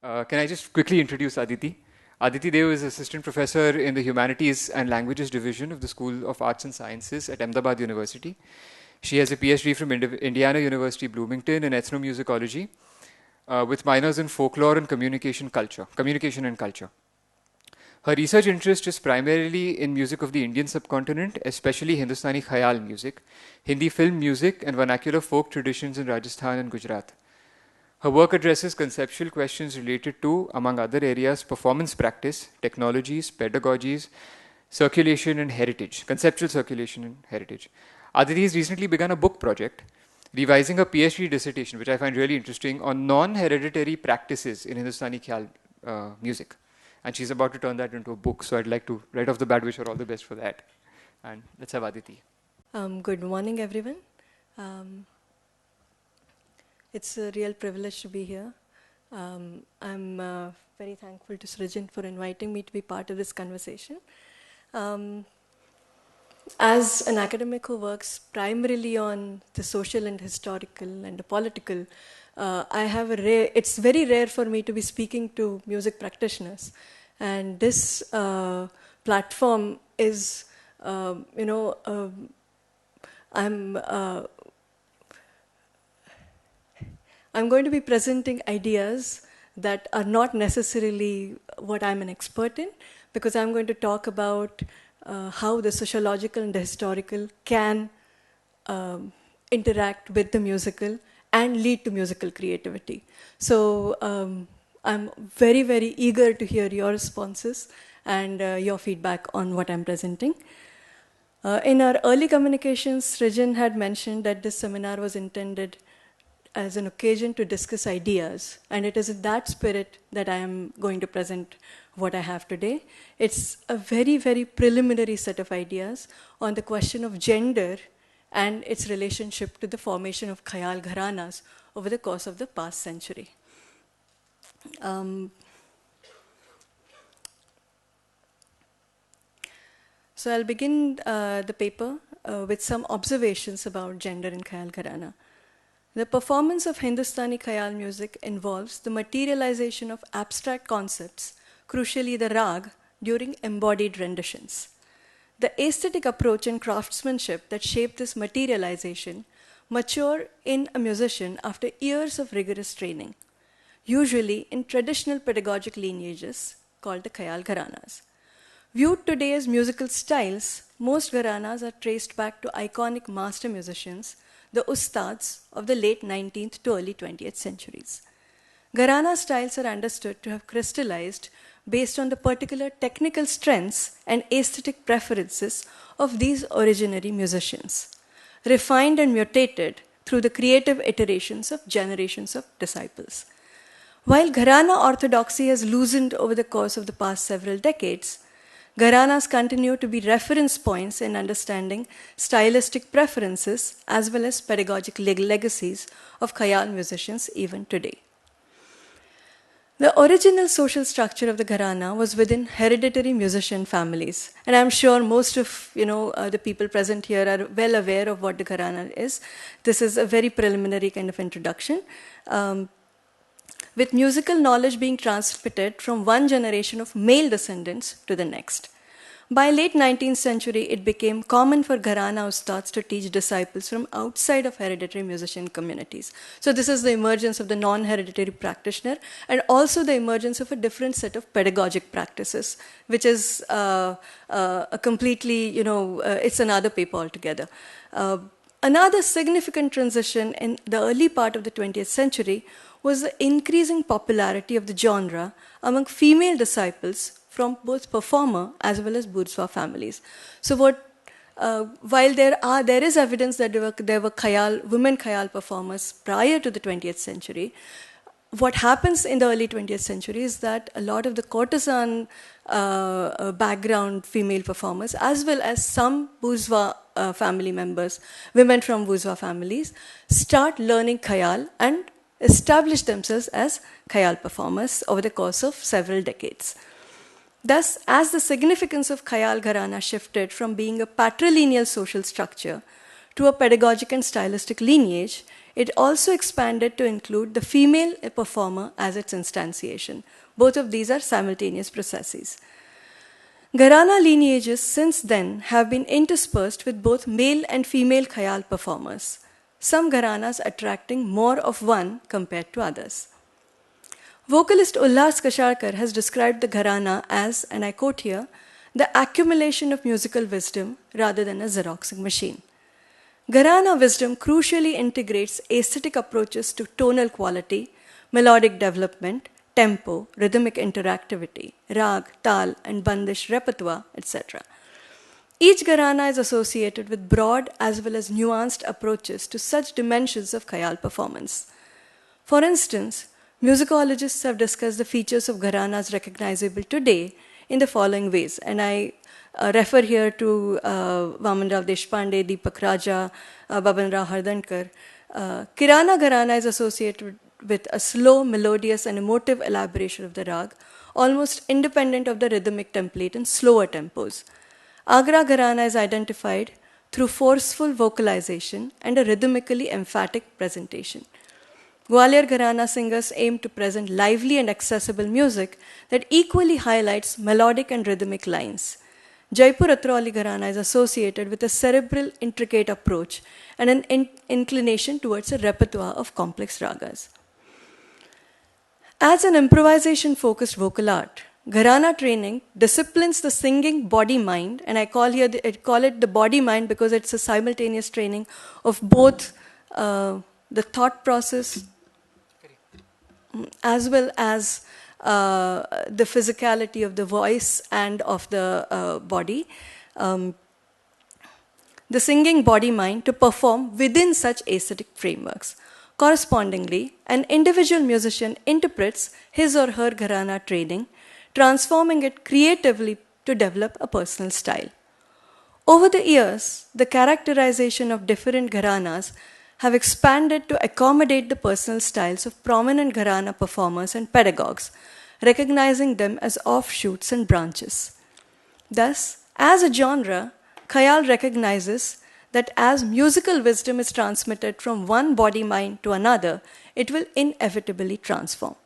Can I just quickly introduce Aditi? Aditi Dev is Assistant Professor in the Humanities and Languages Division of the School of Arts and Sciences at Ahmedabad University. She has a PhD from Indiana University Bloomington in ethnomusicology with minors in folklore and communication and culture. Her research interest is primarily in music of the Indian subcontinent, especially Hindustani Khayal music, Hindi film music, and vernacular folk traditions in Rajasthan and Gujarat. Her work addresses conceptual questions related to, among other areas, performance practice, technologies, pedagogies, circulation, and heritage, conceptual circulation and heritage. Aditi has recently begun a book project, revising her PhD dissertation, which I find really interesting, on non-hereditary practices in Hindustani Khyal music. And she's about to turn that into a book, so I'd like to, right off the bat, wish her all the best for that. And let's have Aditi. Good morning, everyone. It's a real privilege to be here. I'm very thankful to Srijan for inviting me to be part of this conversation. As an academic who works primarily on the social and historical and the political, it's very rare for me to be speaking to music practitioners. And this platform is, I'm going to be presenting ideas that are not necessarily what I'm an expert in, because I'm going to talk about how the sociological and the historical can interact with the musical and lead to musical creativity. So I'm very, very eager to hear your responses and your feedback on what I'm presenting. In our early communications, Srijan had mentioned that this seminar was intended as an occasion to discuss ideas, and it is in that spirit that I am going to present what I have today. It's a very, very preliminary set of ideas on the question of gender and its relationship to the formation of Khayal Gharanas over the course of the past century. So I'll begin the paper with some observations about gender in Khayal Gharana. The performance of Hindustani Khayal music involves the materialization of abstract concepts, crucially the rag, during embodied renditions. The aesthetic approach and craftsmanship that shape this materialization mature in a musician after years of rigorous training, usually in traditional pedagogic lineages called the Khayal Gharanas. Viewed today as musical styles, most gharanas are traced back to iconic master musicians, the ustads of the late 19th to early 20th centuries. Gharana styles are understood to have crystallized based on the particular technical strengths and aesthetic preferences of these originary musicians, refined and mutated through the creative iterations of generations of disciples. While Gharana orthodoxy has loosened over the course of the past several decades, Gharanas continue to be reference points in understanding stylistic preferences as well as pedagogic legacies of Khayal musicians even today. The original social structure of the Gharana was within hereditary musician families. And I'm sure most of the people present here are well aware of what the Gharana is. This is a very preliminary kind of introduction. With musical knowledge being transmitted from one generation of male descendants to the next. By late 19th century, it became common for Gharana ustads to teach disciples from outside of hereditary musician communities. So this is the emergence of the non-hereditary practitioner and also the emergence of a different set of pedagogic practices, which is a completely, it's another paper altogether. Another significant transition in the early part of the 20th century was the increasing popularity of the genre among female disciples from both performer as well as bourgeois families. So while there is evidence that there were women khayal performers prior to the 20th century, what happens in the early 20th century is that a lot of the courtesan background female performers, as well as some bourgeois family members, women from bourgeois families, start learning khayal and establish themselves as khayal performers over the course of several decades. Thus, as the significance of Khayal Gharana shifted from being a patrilineal social structure to a pedagogic and stylistic lineage, it also expanded to include the female performer as its instantiation. Both of these are simultaneous processes. Gharana lineages since then have been interspersed with both male and female khayal performers, some gharanas attracting more of one compared to others. Vocalist Ullas Kasharkar has described the gharana as, and I quote here, the accumulation of musical wisdom rather than a Xeroxing machine. Gharana wisdom crucially integrates aesthetic approaches to tonal quality, melodic development, tempo, rhythmic interactivity, rag, tal, and bandish repertoire, etc. Each gharana is associated with broad as well as nuanced approaches to such dimensions of khayal performance. For instance, musicologists have discussed the features of gharanas recognizable today in the following ways, and I refer here to Vamanrao Deshpande, Deepak Raja, Babanrao Hardankar. Kirana gharana is associated with a slow, melodious, and emotive elaboration of the rag, almost independent of the rhythmic template in slower tempos. Agra gharana is identified through forceful vocalization and a rhythmically emphatic presentation. Gwalior Gharana singers aim to present lively and accessible music that equally highlights melodic and rhythmic lines. Jaipur Atrauli Gharana is associated with a cerebral, intricate approach and an inclination towards a repertoire of complex ragas. As an improvisation-focused vocal art, Gharana training disciplines the singing body-mind, and I call it the body-mind because it's a simultaneous training of both the thought process as well as the physicality of the voice and of the body. The singing body-mind to perform within such aesthetic frameworks. Correspondingly, an individual musician interprets his or her gharana training, transforming it creatively to develop a personal style. Over the years, the characterization of different gharanas have expanded to accommodate the personal styles of prominent gharana performers and pedagogues, recognizing them as offshoots and branches. Thus, as a genre, khayal recognizes that as musical wisdom is transmitted from one body-mind to another, it will inevitably transform.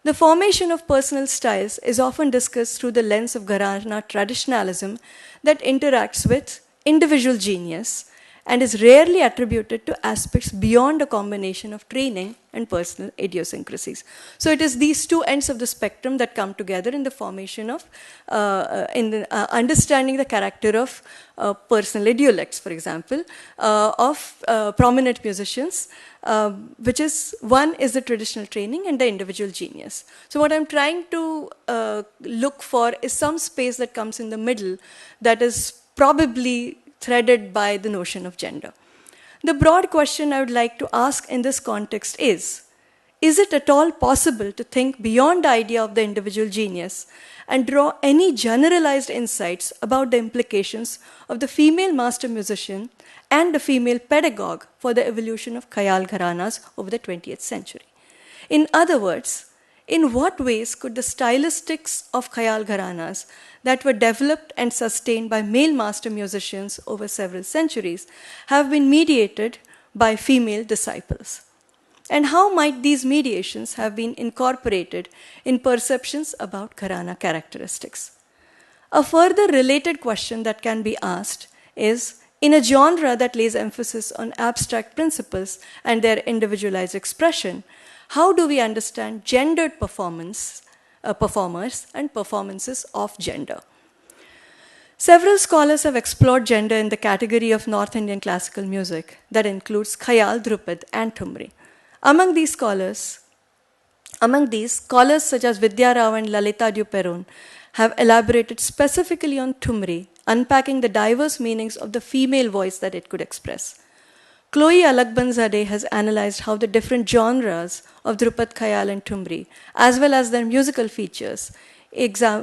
The formation of personal styles is often discussed through the lens of Gharana traditionalism that interacts with individual genius and is rarely attributed to aspects beyond a combination of training and personal idiosyncrasies. So it is these two ends of the spectrum that come together in the formation of, understanding the character of personal idiolects, for example, of prominent musicians, which is, one is the traditional training and the individual genius. So what I'm trying to look for is some space that comes in the middle that is probably threaded by the notion of gender. The broad question I would like to ask in this context is it at all possible to think beyond the idea of the individual genius and draw any generalized insights about the implications of the female master musician and the female pedagogue for the evolution of khayal gharanas over the 20th century? In other words, in what ways could the stylistics of khayal gharanas that were developed and sustained by male master musicians over several centuries have been mediated by female disciples? And how might these mediations have been incorporated in perceptions about gharana characteristics? A further related question that can be asked is, in a genre that lays emphasis on abstract principles and their individualized expression, how do we understand gendered performers and performances of gender? Several scholars have explored gender in the category of North Indian classical music that includes khayal, drupad, and thumri. Among these scholars such as Vidya Rao and Lalita Duperron have elaborated specifically on thumri, unpacking the diverse meanings of the female voice that it could express. Chloe Alakbanzadeh has analyzed how the different genres of Drupad, Khayal, and Thumri, as well as their musical features,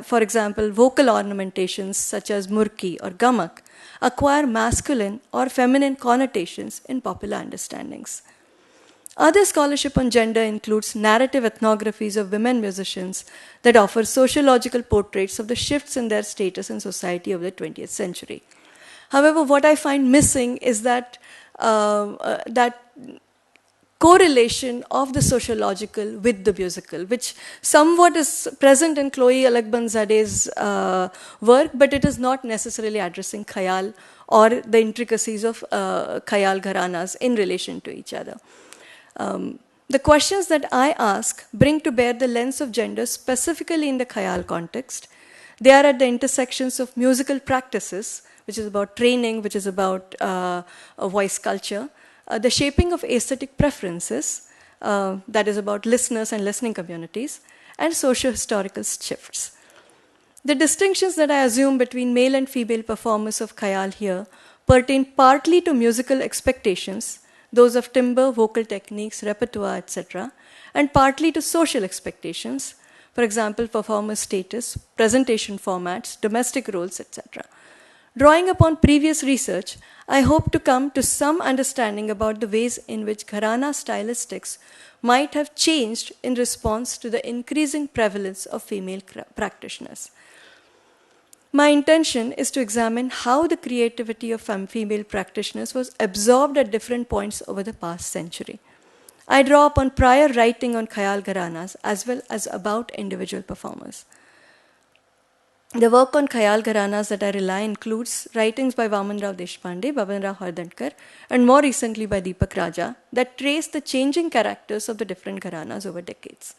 for example, vocal ornamentations such as murki or gamak, acquire masculine or feminine connotations in popular understandings. Other scholarship on gender includes narrative ethnographies of women musicians that offer sociological portraits of the shifts in their status in society over the 20th century. However, what I find missing is that correlation of the sociological with the musical, which somewhat is present in Chloe Alakbanzade's work, but it is not necessarily addressing khayal or the intricacies of khayal gharanas in relation to each other. The questions that I ask bring to bear the lens of gender specifically in the khayal context. They are at the intersections of musical practices, which is about training, which is about voice culture, the shaping of aesthetic preferences, that is about listeners and listening communities, and socio-historical shifts. The distinctions that I assume between male and female performers of khayal here pertain partly to musical expectations, those of timbre, vocal techniques, repertoire, etc., and partly to social expectations, for example, performer status, presentation formats, domestic roles, etc. Drawing upon previous research, I hope to come to some understanding about the ways in which gharana stylistics might have changed in response to the increasing prevalence of female practitioners. My intention is to examine how the creativity of female practitioners was absorbed at different points over the past century. I draw upon prior writing on khayal gharanas as well as about individual performers. The work on khayal gharanas that I rely includes writings by Vaman Rao Deshpande, Bhavan Rao Hardankar, and more recently by Deepak Raja that trace the changing characters of the different gharanas over decades.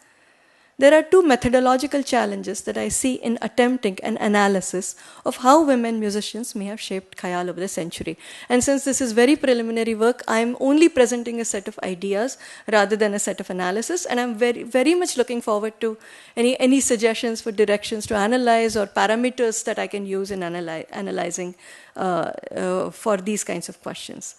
There are two methodological challenges that I see in attempting an analysis of how women musicians may have shaped khayal over the century. And since this is very preliminary work, I'm only presenting a set of ideas rather than a set of analysis, and I'm very, very much looking forward to any suggestions for directions to analyze or parameters that I can use in analyzing for these kinds of questions.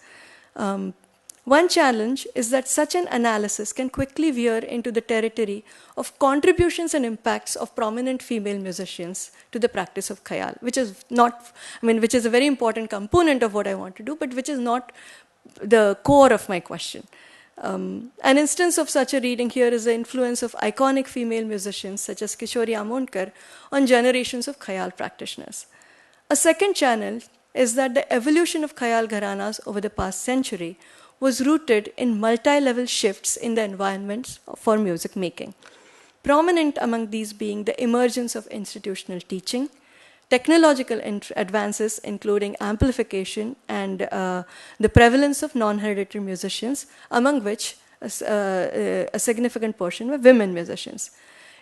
One challenge is that such an analysis can quickly veer into the territory of contributions and impacts of prominent female musicians to the practice of khayal, which is not, which is a very important component of what I want to do, but which is not the core of my question. An instance of such a reading here is the influence of iconic female musicians such as Kishori Amonkar on generations of khayal practitioners. A second channel is that the evolution of khayal gharanas over the past century was rooted in multi-level shifts in the environments for music making. Prominent among these being the emergence of institutional teaching, technological advances including amplification and the prevalence of non-hereditary musicians, among which a significant portion were women musicians.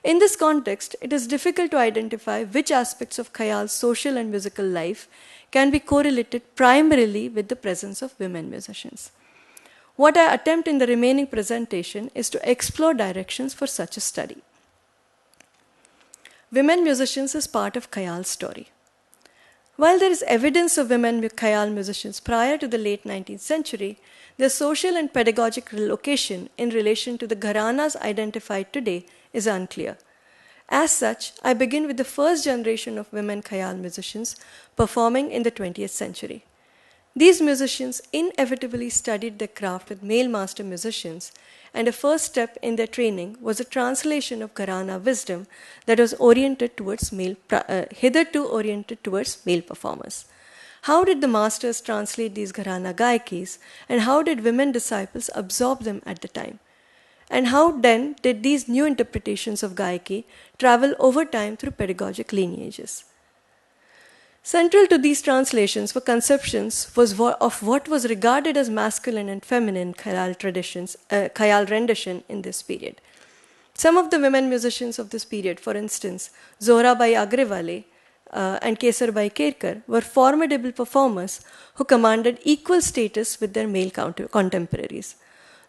In this context, it is difficult to identify which aspects of khayal's social and musical life can be correlated primarily with the presence of women musicians. What I attempt in the remaining presentation is to explore directions for such a study. Women musicians is part of khayal's story. While there is evidence of women khayal musicians prior to the late 19th century, their social and pedagogic location in relation to the gharanas identified today is unclear. As such, I begin with the first generation of women khayal musicians performing in the 20th century. These musicians inevitably studied their craft with male master musicians, and a first step in their training was a translation of gharana wisdom that was oriented towards hitherto oriented towards male performers. How did the masters translate these gharana gaikis, and how did women disciples absorb them at the time? And how then did these new interpretations of gaiki travel over time through pedagogic lineages? Central to these translations were conceptions of what was regarded as masculine and feminine khayal traditions, khayal rendition in this period. Some of the women musicians of this period, for instance, Zohrabai Agrewale and Kesarbai Kerkar, were formidable performers who commanded equal status with their male contemporaries.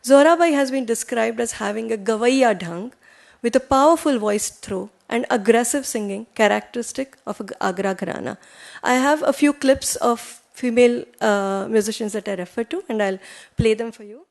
Zohrabai has been described as having a gavaiya dhang with a powerful voice throw and aggressive singing characteristic of Agra Gharana. I have a few clips of female musicians that I refer to, and I'll play them for you.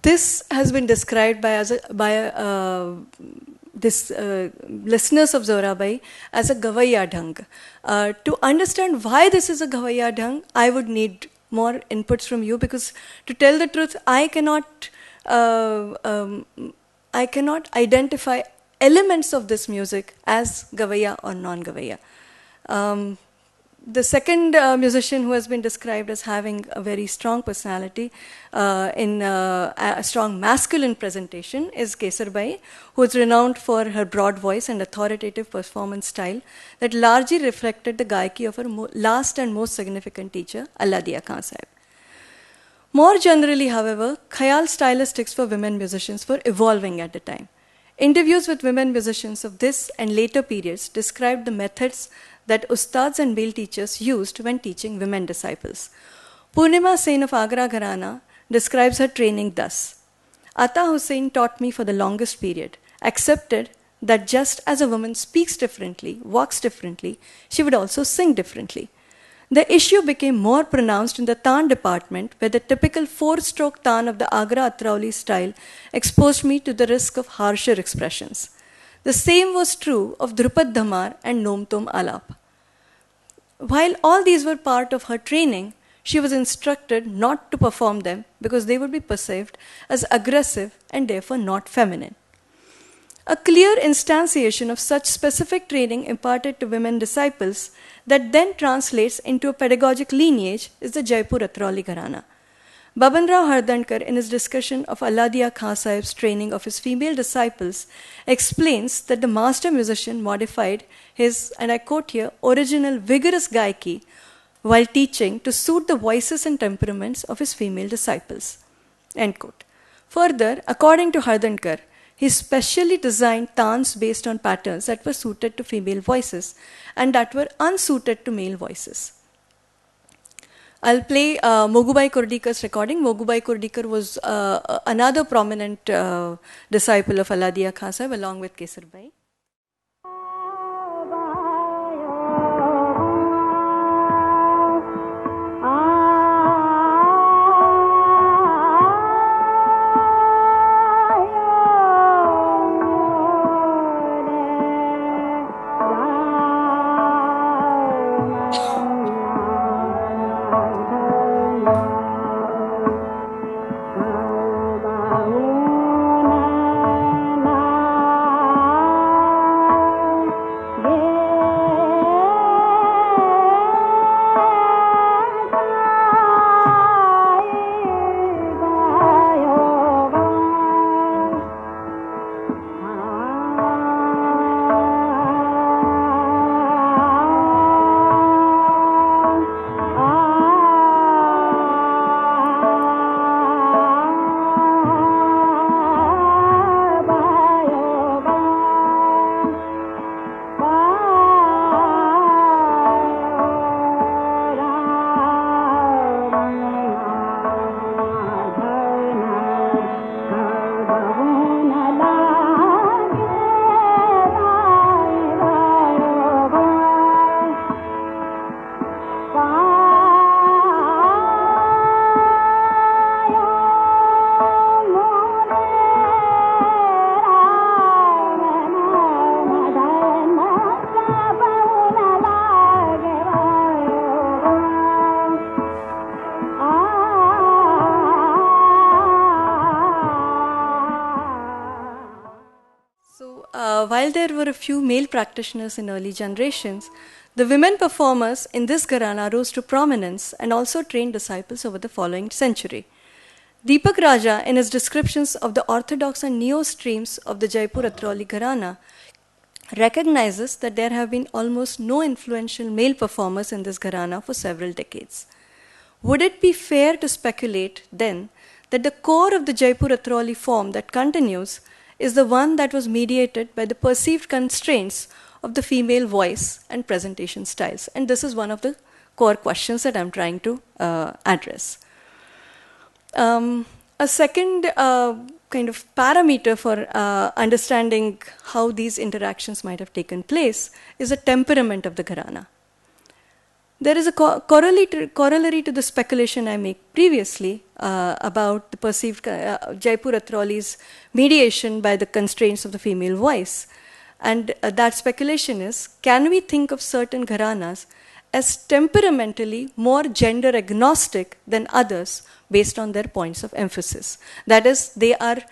this has been described by listeners of Zorabai as a Gavaiya Dhang. To understand why this is a Gavaiya Dhang, I would need more inputs from you, because to tell the truth, I cannot identify elements of this music as Gavaiya or non-Gavaiya. The second musician who has been described as having a very strong personality in a strong masculine presentation is Kesarbai, who is renowned for her broad voice and authoritative performance style that largely reflected the gaiki of her last and most significant teacher, Allah Dia Khan Sahib. More generally, however, Khayal stylistics for women musicians were evolving at the time. Interviews with women musicians of this and later periods described the methods that ustads and male teachers used when teaching women disciples. Purnima Sen of Agra Gharana describes her training thus: Ata Hussain taught me for the longest period, accepted that just as a woman speaks differently, walks differently, she would also sing differently. The issue became more pronounced in the Taan department, where the typical four-stroke Taan of the Agra Atrauli style exposed me to the risk of harsher expressions. The same was true of Drupad Dhamar and Nom Tom Alap. While all these were part of her training, she was instructed not to perform them because they would be perceived as aggressive and therefore not feminine. A clear instantiation of such specific training imparted to women disciples that then translates into a pedagogic lineage is the Jaipur Atrauli Gharana. Baban Rao Hardhankar, in his discussion of Allah Dia Khan Sahib's training of his female disciples, explains that the master musician modified his, and I quote here, original vigorous gaiki while teaching to suit the voices and temperaments of his female disciples. End quote. Further, according to Hardhankar, he specially designed taans based on patterns that were suited to female voices and that were unsuited to male voices. I'll play Mogubai Kurdikar's recording. Mogubai Kurdikar was another prominent disciple of Allah Dia Khan Sahib along with Kesarbai. While there were a few male practitioners in early generations, the women performers in this gharana rose to prominence and also trained disciples over the following century. Deepak Raja, in his descriptions of the orthodox and neo streams of the Jaipur Atrauli Gharana, recognizes that there have been almost no influential male performers in this gharana for several decades. Would it be fair to speculate, then, that the core of the Jaipur Atrauli form that continues is the one that was mediated by the perceived constraints of the female voice and presentation styles? And this is one of the core questions that I'm trying to address. A second kind of parameter for understanding how these interactions might have taken place is the temperament of the gharana. There is a corollary to the speculation I made previously about the perceived Jaipur Atroli's mediation by the constraints of the female voice. And that speculation is, can we think of certain gharanas as temperamentally more gender agnostic than others based on their points of emphasis? That is, they are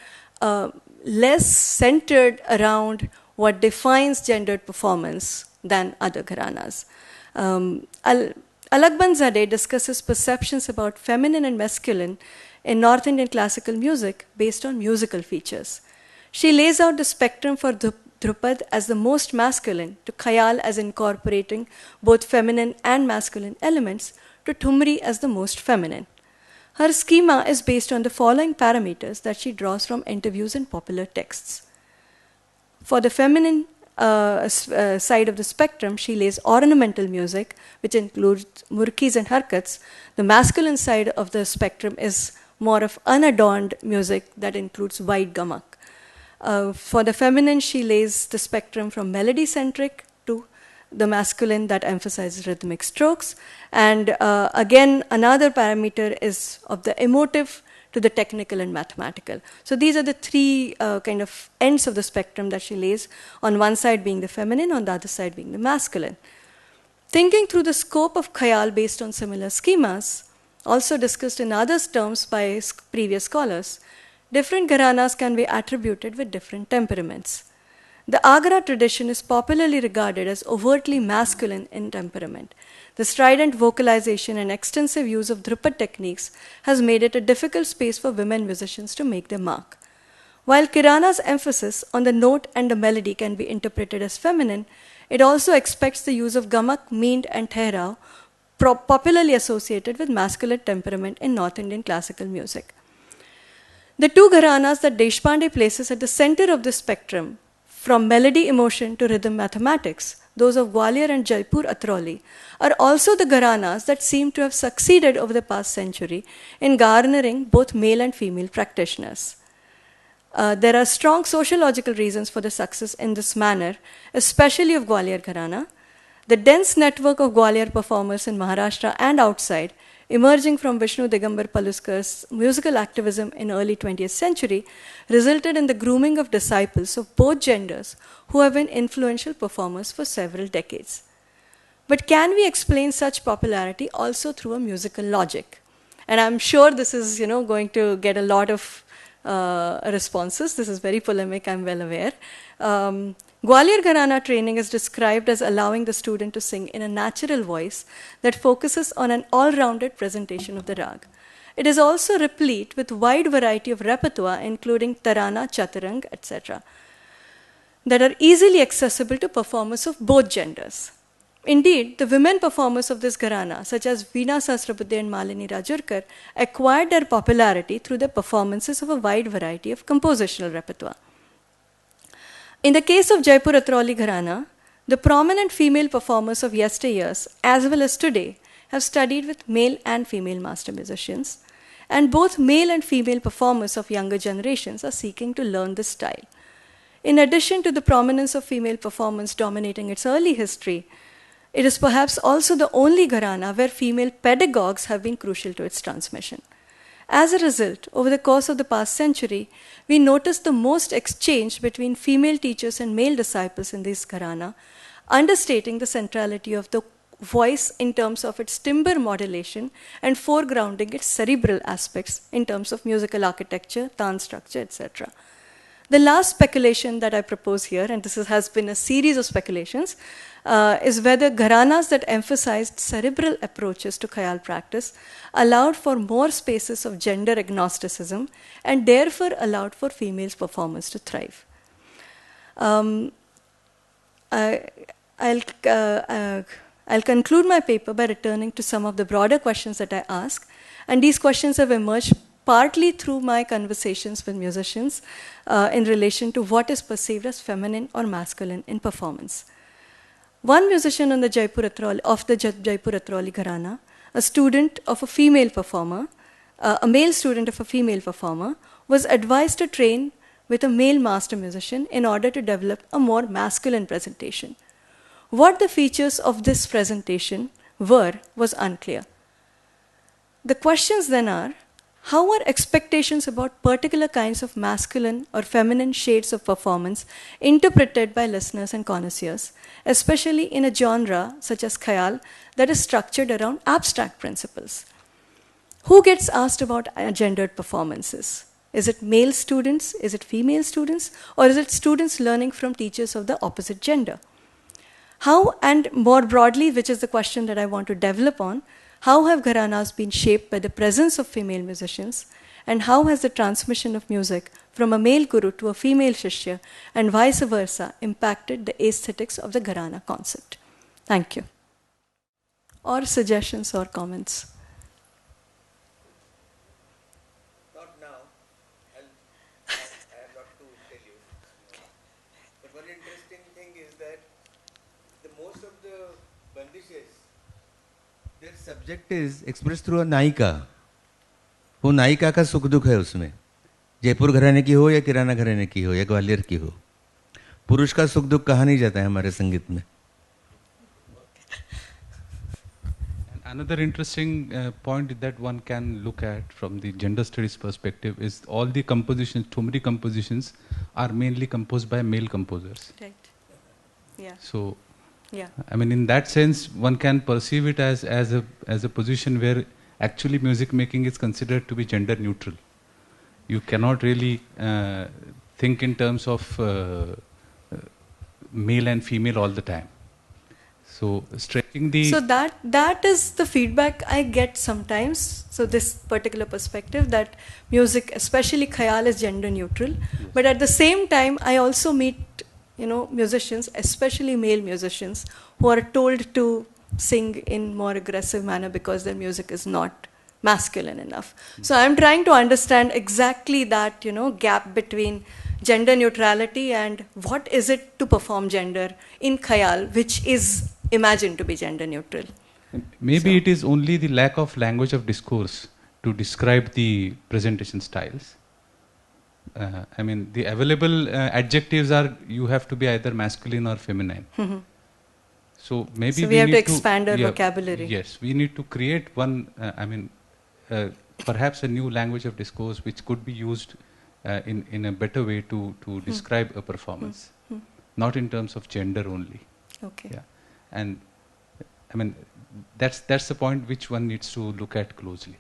less centered around what defines gendered performance than other gharanas. Alakband discusses perceptions about feminine and masculine in North Indian classical music based on musical features. She lays out the spectrum for Dhrupad as the most masculine, to Khayal as incorporating both feminine and masculine elements, to Thumri as the most feminine. Her schema is based on the following parameters that she draws from interviews and popular texts. For the feminine side of the spectrum, she lays ornamental music, which includes murkis and harkats. The masculine side of the spectrum is more of unadorned music that includes wide gamak. For the feminine, she lays the spectrum from melody-centric to the masculine that emphasizes rhythmic strokes. And again, another parameter is of the emotive to the technical and mathematical. So these are the three kind of ends of the spectrum that she lays, on one side being the feminine, on the other side being the masculine. Thinking through the scope of Khayal based on similar schemas, also discussed in other terms by previous scholars, different gharanas can be attributed with different temperaments. The Agra tradition is popularly regarded as overtly masculine in temperament. The strident vocalization and extensive use of Dhrupad techniques has made it a difficult space for women musicians to make their mark. While Kirana's emphasis on the note and the melody can be interpreted as feminine, it also expects the use of gamak, meend, and thehrao, popularly associated with masculine temperament in North Indian classical music. The two gharanas that Deshpande places at the center of this spectrum, from melody emotion to rhythm mathematics, those of Gwalior and Jaipur Atroli, are also the gharanas that seem to have succeeded over the past century in garnering both male and female practitioners. There are strong sociological reasons for the success in this manner, especially of Gwalior Gharana. The dense network of Gwalior performers in Maharashtra and outside, emerging from Vishnu Digambar Paluskar's musical activism in early 20th century, resulted in the grooming of disciples of both genders who have been influential performers for several decades. But can we explain such popularity also through a musical logic? And I'm sure this is, going to get a lot of responses. This is very polemic, I'm well aware. Gwalior Gharana training is described as allowing the student to sing in a natural voice that focuses on an all-rounded presentation of the rag. It is also replete with wide variety of repertoire, including tarana, chaturang, etc., that are easily accessible to performers of both genders. Indeed, the women performers of this gharana, such as Veena Sahasrabuddhe and Malini Rajurkar, acquired their popularity through their performances of a wide variety of compositional repertoire. In the case of Jaipur Atroli Gharana, the prominent female performers of yesteryears, as well as today, have studied with male and female master musicians, and both male and female performers of younger generations are seeking to learn this style. In addition to the prominence of female performance dominating its early history, it is perhaps also the only gharana where female pedagogues have been crucial to its transmission. As a result, over the course of the past century, we noticed the most exchange between female teachers and male disciples in this gharana, understating the centrality of the voice in terms of its timbre modulation and foregrounding its cerebral aspects in terms of musical architecture, tan structure, etc. The last speculation that I propose here, and this has been a series of speculations, is whether gharanas that emphasized cerebral approaches to khayal practice allowed for more spaces of gender agnosticism and therefore allowed for females' performance to thrive. I'll conclude my paper by returning to some of the broader questions that I asked, and these questions have emerged partly through my conversations with musicians in relation to what is perceived as feminine or masculine in performance. One musician on the Jaipur Atroli Gharana, a student of a female performer, a male student of a female performer, was advised to train with a male master musician in order to develop a more masculine presentation. What the features of this presentation were was unclear. The questions then are, how are expectations about particular kinds of masculine or feminine shades of performance interpreted by listeners and connoisseurs, especially in a genre such as Khayal that is structured around abstract principles? Who gets asked about gendered performances? Is it male students? Is it female students? Or is it students learning from teachers of the opposite gender? How, and more broadly, which is the question that I want to develop on, how have gharanas been shaped by the presence of female musicians? And how has the transmission of music from a male guru to a female shishya and vice versa impacted the aesthetics of the gharana concept? Thank you. Or suggestions or comments? Not now. I have got to tell you. But one interesting thing is that most of the bandishes, their subject is expressed through a नायिका. वो नायिका का सुख दुख है उसमें, जयपुर घराने की हो या किराना घराने की हो या ग्वालियर की हो. पुरुष का सुख दुख कहा नहीं जाता है हमारे संगीत में. Another interesting point that one can look at from the gender studies perspective is all the compositions, Thumri compositions, are mainly composed by male composers. Right. Yeah. So, yeah. I mean, in that sense, one can perceive it as a position where actually music making is considered to be gender neutral. You cannot really think in terms of male and female all the time. So stretching the... So that is the feedback I get sometimes. So this particular perspective that music, especially khayal, is gender neutral. Yes. But at the same time, I also meet, musicians, especially male musicians, who are told to sing in more aggressive manner because their music is not masculine enough. So I'm trying to understand exactly that, gap between gender neutrality and what is it to perform gender in khayal, which is imagined to be gender neutral. Maybe it is only the lack of language of discourse to describe the presentation styles. I mean, the available adjectives are, you have to be either masculine or feminine. Mm-hmm. So maybe we have to expand our vocabulary. Yes, we need to create one, perhaps a new language of discourse which could be used in a better way to describe a performance, not in terms of gender only. Okay. Yeah. And I mean, that's the point which one needs to look at closely.